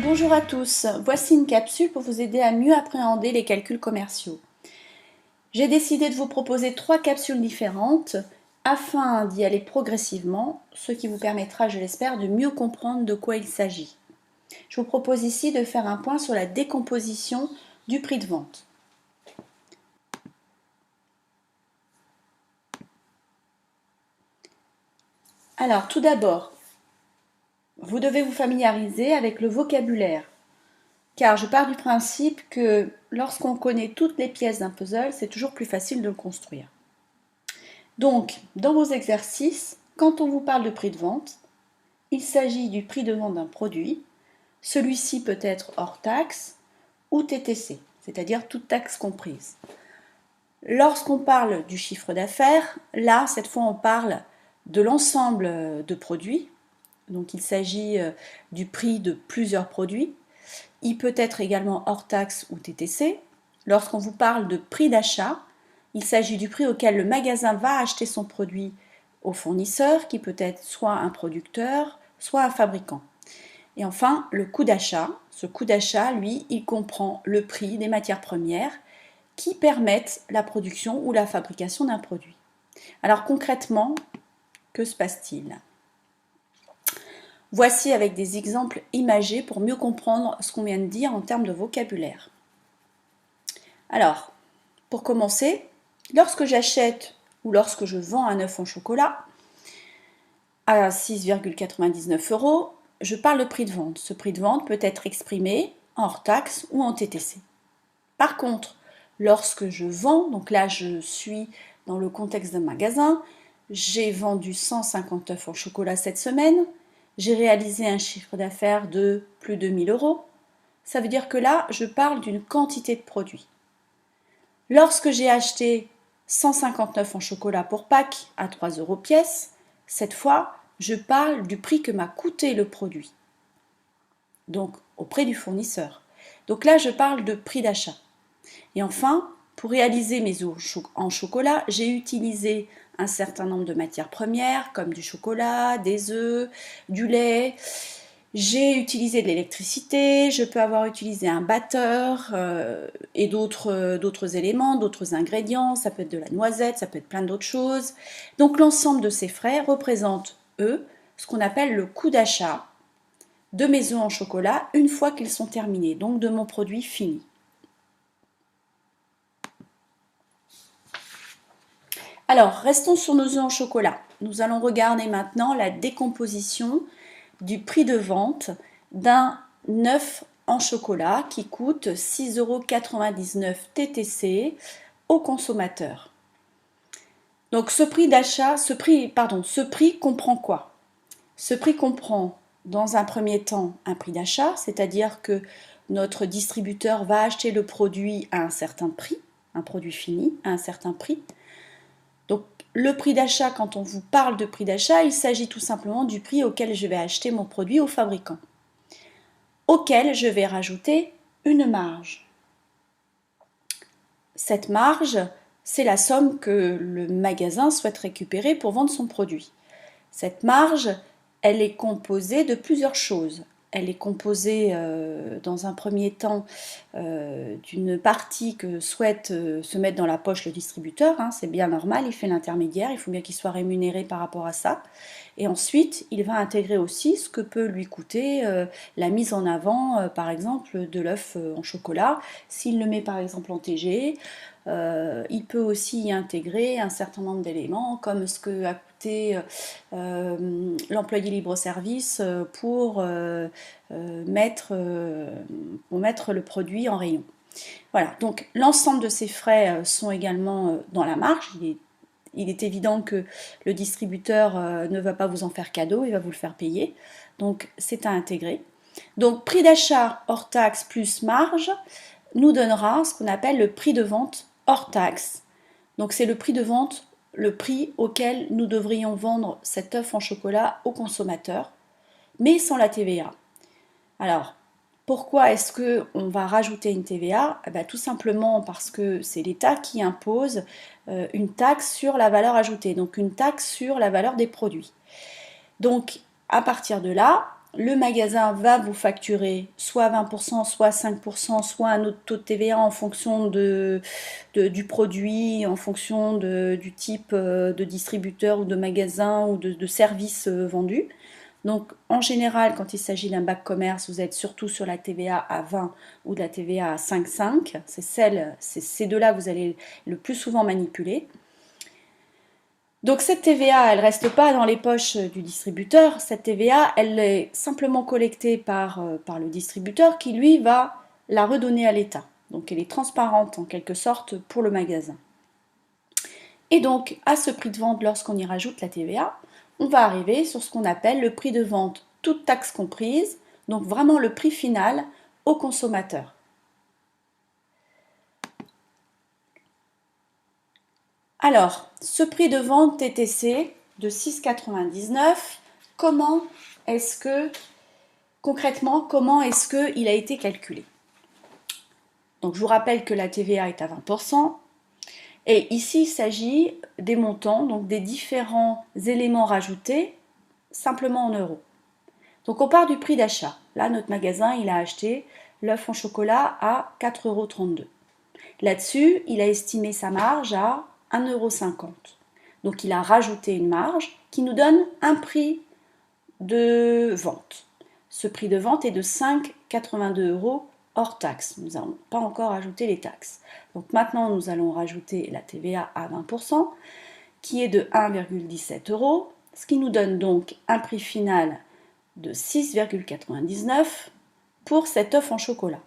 Bonjour à tous, voici une capsule pour vous aider à mieux appréhender les calculs commerciaux. J'ai décidé de vous proposer 3 capsules différentes afin d'y aller progressivement, ce qui vous permettra, je l'espère, de mieux comprendre de quoi il s'agit. Je vous propose ici de faire un point sur la décomposition du prix de vente. Alors, tout d'abord, vous devez vous familiariser avec le vocabulaire, car je pars du principe que lorsqu'on connaît toutes les pièces d'un puzzle, c'est toujours plus facile de le construire. Donc, dans vos exercices, quand on vous parle de prix de vente, il s'agit du prix de vente d'un produit. Celui-ci peut être hors taxe ou TTC, c'est-à-dire toute taxe comprise. Lorsqu'on parle du chiffre d'affaires, là, cette fois, on parle de l'ensemble de produits. Donc, il s'agit du prix de plusieurs produits. Il peut être également hors taxe ou TTC. Lorsqu'on vous parle de prix d'achat, il s'agit du prix auquel le magasin va acheter son produit au fournisseur, qui peut être soit un producteur, soit un fabricant. Et enfin, le coût d'achat. Ce coût d'achat, lui, il comprend le prix des matières premières qui permettent la production ou la fabrication d'un produit. Alors concrètement, que se passe-t-il ? Voici avec des exemples imagés pour mieux comprendre ce qu'on vient de dire en termes de vocabulaire. Alors, pour commencer, lorsque j'achète ou lorsque je vends un œuf en chocolat à 6,99 €, je parle de prix de vente. Ce prix de vente peut être exprimé en hors taxe ou en TTC. Par contre, lorsque je vends, donc là je suis dans le contexte d'un magasin, j'ai vendu 150 œufs en chocolat cette semaine, j'ai réalisé un chiffre d'affaires de plus de 1000 €. Ça veut dire que là, je parle d'une quantité de produits. Lorsque j'ai acheté 159 en chocolat pour Pâques à 3 € pièce, cette fois, je parle du prix que m'a coûté le produit, donc auprès du fournisseur. Donc là, je parle de prix d'achat. Et enfin, pour réaliser mes œufs en chocolat, j'ai utilisé un certain nombre de matières premières, comme du chocolat, des œufs, du lait. J'ai utilisé de l'électricité, je peux avoir utilisé un batteur et d'autres éléments, d'autres ingrédients, ça peut être de la noisette, ça peut être plein d'autres choses. Donc l'ensemble de ces frais représente, eux, ce qu'on appelle le coût d'achat de mes œufs en chocolat une fois qu'ils sont terminés, donc de mon produit fini. Alors, restons sur nos œufs en chocolat. Nous allons regarder maintenant la décomposition du prix de vente d'un œuf en chocolat qui coûte 6,99 € TTC au consommateur. Donc ce prix comprend quoi? Ce prix comprend dans un premier temps un prix d'achat, c'est-à-dire que notre distributeur va acheter le produit à un certain prix, un produit fini à un certain prix. Donc le prix d'achat, quand on vous parle de prix d'achat, il s'agit tout simplement du prix auquel je vais acheter mon produit au fabricant, auquel je vais rajouter une marge. Cette marge, c'est la somme que le magasin souhaite récupérer pour vendre son produit. Cette marge, elle est composée de plusieurs choses. Elle est composée dans un premier temps d'une partie que souhaite se mettre dans la poche le distributeur, hein, c'est bien normal, il fait l'intermédiaire, il faut bien qu'il soit rémunéré par rapport à ça. Et ensuite, il va intégrer aussi ce que peut lui coûter la mise en avant, par exemple, de l'œuf en chocolat. S'il le met par exemple en TG, il peut aussi y intégrer un certain nombre d'éléments comme ce que a coûté l'employé libre-service pour mettre le produit en rayon. Voilà, donc l'ensemble de ces frais sont également dans la marge. Il est évident que le distributeur ne va pas vous en faire cadeau, il va vous le faire payer. Donc c'est à intégrer. Donc prix d'achat hors taxe plus marge nous donnera ce qu'on appelle le prix de vente hors taxe. Donc c'est le prix de vente, le prix auquel nous devrions vendre cet œuf en chocolat au consommateur, mais sans la TVA. Alors, pourquoi est-ce qu'on va rajouter une TVA ? Tout simplement parce que c'est l'État qui impose une taxe sur la valeur ajoutée, donc une taxe sur la valeur des produits. Donc, à partir de là, le magasin va vous facturer soit 20%, soit 5%, soit un autre taux de TVA en fonction du produit, en fonction du type de distributeur ou de magasin ou de service vendu. Donc en général, quand il s'agit d'un bac commerce, vous êtes surtout sur la TVA à 20 ou de la TVA à 5,5. C'est ces deux-là que vous allez le plus souvent manipuler. Donc cette TVA, elle ne reste pas dans les poches du distributeur. Cette TVA, elle est simplement collectée par le distributeur qui, lui, va la redonner à l'État. Donc elle est transparente en quelque sorte pour le magasin. Et donc à ce prix de vente, lorsqu'on y rajoute la TVA, on va arriver sur ce qu'on appelle le prix de vente, toute taxe comprise, donc vraiment le prix final au consommateur. Alors, ce prix de vente TTC de 6,99, concrètement, comment est-ce qu'il a été calculé? Donc, je vous rappelle que la TVA est à 20%. Et ici, il s'agit des montants, donc des différents éléments rajoutés, simplement en euros. Donc, on part du prix d'achat. Là, notre magasin, il a acheté l'œuf en chocolat à 4,32 €. Là-dessus, il a estimé sa marge à 1,50 €. Donc, il a rajouté une marge qui nous donne un prix de vente. Ce prix de vente est de 5,82 € hors taxe. Nous n'avons pas encore ajouté les taxes. Donc maintenant, nous allons rajouter la TVA à 20%, qui est de 1,17 €, ce qui nous donne donc un prix final de 6,99 € pour cet œuf en chocolat.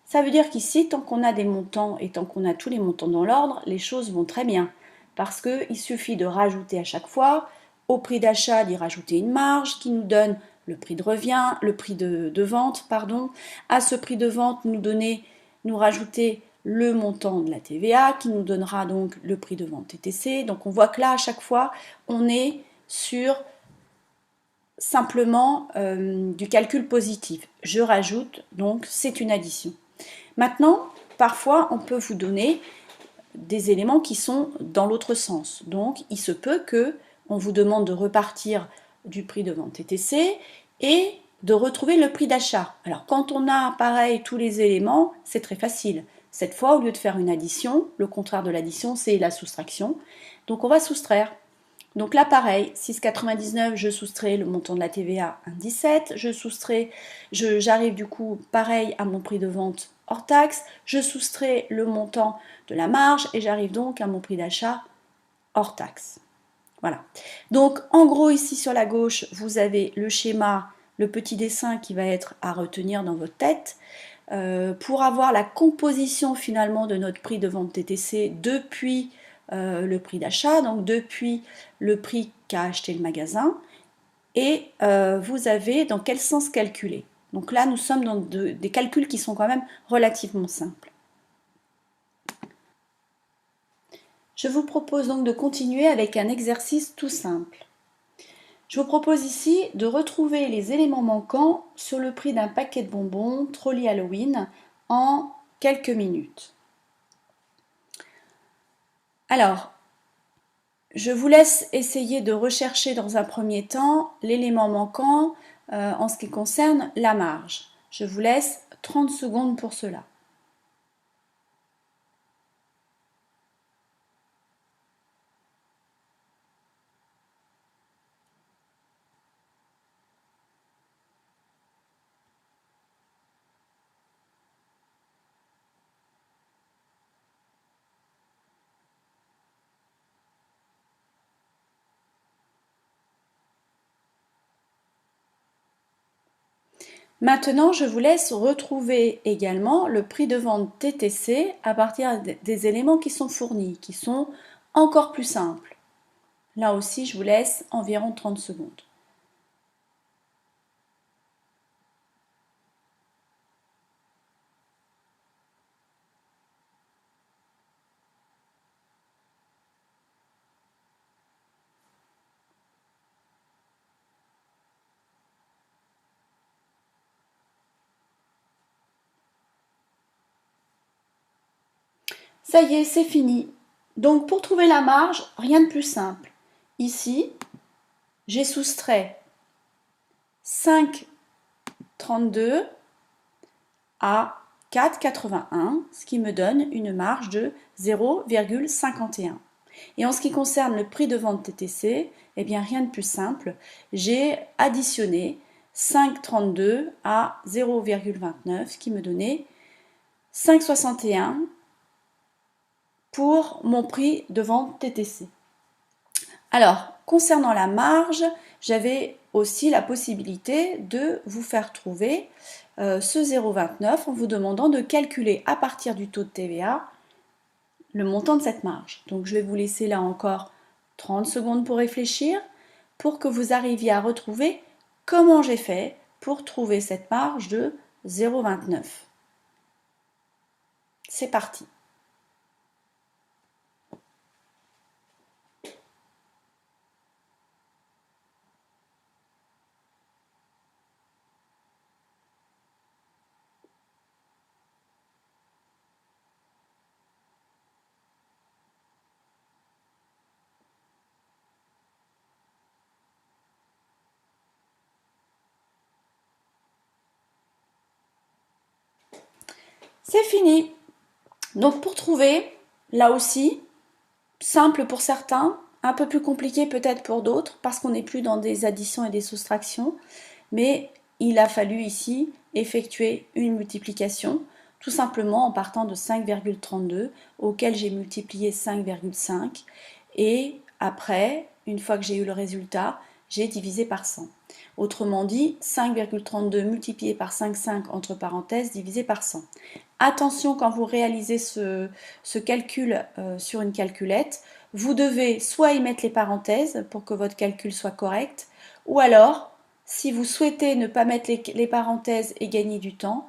Ça veut dire qu'ici, tant qu'on a des montants et tant qu'on a tous les montants dans l'ordre, les choses vont très bien. Parce qu'il suffit de rajouter à chaque fois, au prix d'achat, d'y rajouter une marge qui nous donne le prix de revient, le prix de vente, pardon. À ce prix de vente, nous rajouter le montant de la TVA qui nous donnera donc le prix de vente TTC. Donc on voit que là, à chaque fois, on est sur simplement du calcul positif. Je rajoute, donc c'est une addition. Maintenant, parfois, on peut vous donner des éléments qui sont dans l'autre sens. Donc, il se peut que on vous demande de repartir du prix de vente TTC et de retrouver le prix d'achat. Alors, quand on a pareil tous les éléments, c'est très facile. Cette fois, au lieu de faire une addition, le contraire de l'addition, c'est la soustraction. Donc, on va soustraire. Donc là, pareil, 6,99, je soustrais le montant de la TVA, 1,17. J'arrive du coup, pareil, à mon prix de vente hors taxe. Je soustrais le montant de la marge et j'arrive donc à mon prix d'achat hors taxe. Voilà. Donc, en gros, ici sur la gauche, vous avez le schéma, le petit dessin qui va être à retenir dans votre tête. Pour avoir la composition finalement de notre prix de vente TTC depuis le prix d'achat, donc depuis le prix qu'a acheté le magasin, et vous avez dans quel sens calculer. Donc là, nous sommes dans des calculs qui sont quand même relativement simples. Je vous propose donc de continuer avec un exercice tout simple. Je vous propose ici de retrouver les éléments manquants sur le prix d'un paquet de bonbons Trolli Halloween en quelques minutes. Alors, je vous laisse essayer de rechercher dans un premier temps l'élément manquant en ce qui concerne la marge. Je vous laisse 30 secondes pour cela. Maintenant, je vous laisse retrouver également le prix de vente TTC à partir des éléments qui sont fournis, qui sont encore plus simples. Là aussi, je vous laisse environ 30 secondes. Ça y est, c'est fini. Donc pour trouver la marge, rien de plus simple. Ici, j'ai soustrait 5,32 à 4,81, ce qui me donne une marge de 0,51. Et en ce qui concerne le prix de vente TTC, eh bien rien de plus simple, j'ai additionné 5,32 à 0,29, ce qui me donnait 5,61 pour mon prix de vente TTC. Alors, concernant la marge, j'avais aussi la possibilité de vous faire trouver ce 0,29 en vous demandant de calculer à partir du taux de TVA le montant de cette marge. Donc je vais vous laisser là encore 30 secondes pour réfléchir, pour que vous arriviez à retrouver comment j'ai fait pour trouver cette marge de 0,29. C'est parti. C'est fini. Donc pour trouver, là aussi, simple pour certains, un peu plus compliqué peut-être pour d'autres, parce qu'on n'est plus dans des additions et des soustractions, mais il a fallu ici effectuer une multiplication, tout simplement en partant de 5,32, auquel j'ai multiplié 5,5, et après, une fois que j'ai eu le résultat, j'ai divisé par 100. Autrement dit, 5,32 multiplié par 5,5 entre parenthèses divisé par 100. Attention quand vous réalisez ce calcul sur une calculette, vous devez soit y mettre les parenthèses pour que votre calcul soit correct, ou alors, si vous souhaitez ne pas mettre les parenthèses et gagner du temps,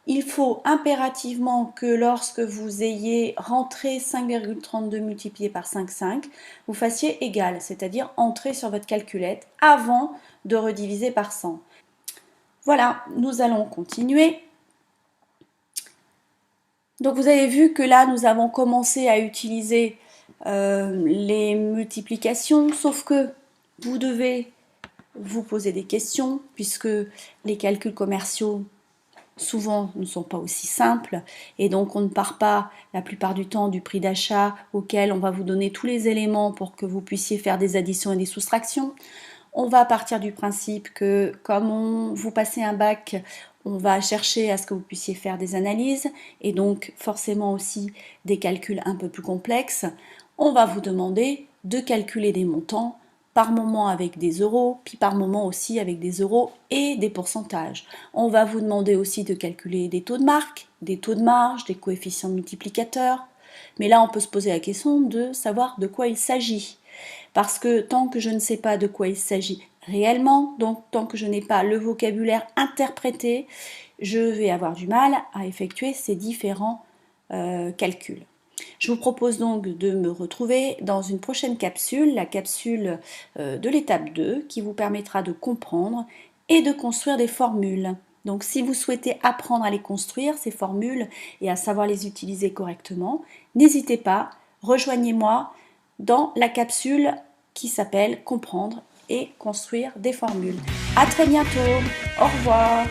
il faut impérativement que lorsque vous ayez rentré 5,32 multiplié par 5,5, vous fassiez égal, c'est-à-dire entrer sur votre calculette avant de rediviser par 100. Voilà, nous allons continuer. Donc vous avez vu que là, nous avons commencé à utiliser les multiplications, sauf que vous devez vous poser des questions, puisque les calculs commerciaux, souvent, ne sont pas aussi simples, et donc on ne part pas la plupart du temps du prix d'achat auquel on va vous donner tous les éléments pour que vous puissiez faire des additions et des soustractions. On va partir du principe que comme vous passez un bac, on va chercher à ce que vous puissiez faire des analyses et donc forcément aussi des calculs un peu plus complexes. On va vous demander de calculer des montants, par moment avec des euros, puis par moment aussi avec des euros et des pourcentages. On va vous demander aussi de calculer des taux de marque, des taux de marge, des coefficients multiplicateurs. Mais là, on peut se poser la question de savoir de quoi il s'agit. Parce que tant que je ne sais pas de quoi il s'agit réellement, donc tant que je n'ai pas le vocabulaire interprété, je vais avoir du mal à effectuer ces différents calculs. Je vous propose donc de me retrouver dans une prochaine capsule, la capsule de l'étape 2, qui vous permettra de comprendre et de construire des formules. Donc si vous souhaitez apprendre à les construire, ces formules, et à savoir les utiliser correctement, n'hésitez pas, rejoignez-moi dans la capsule qui s'appelle Comprendre et construire des formules. À très bientôt, au revoir.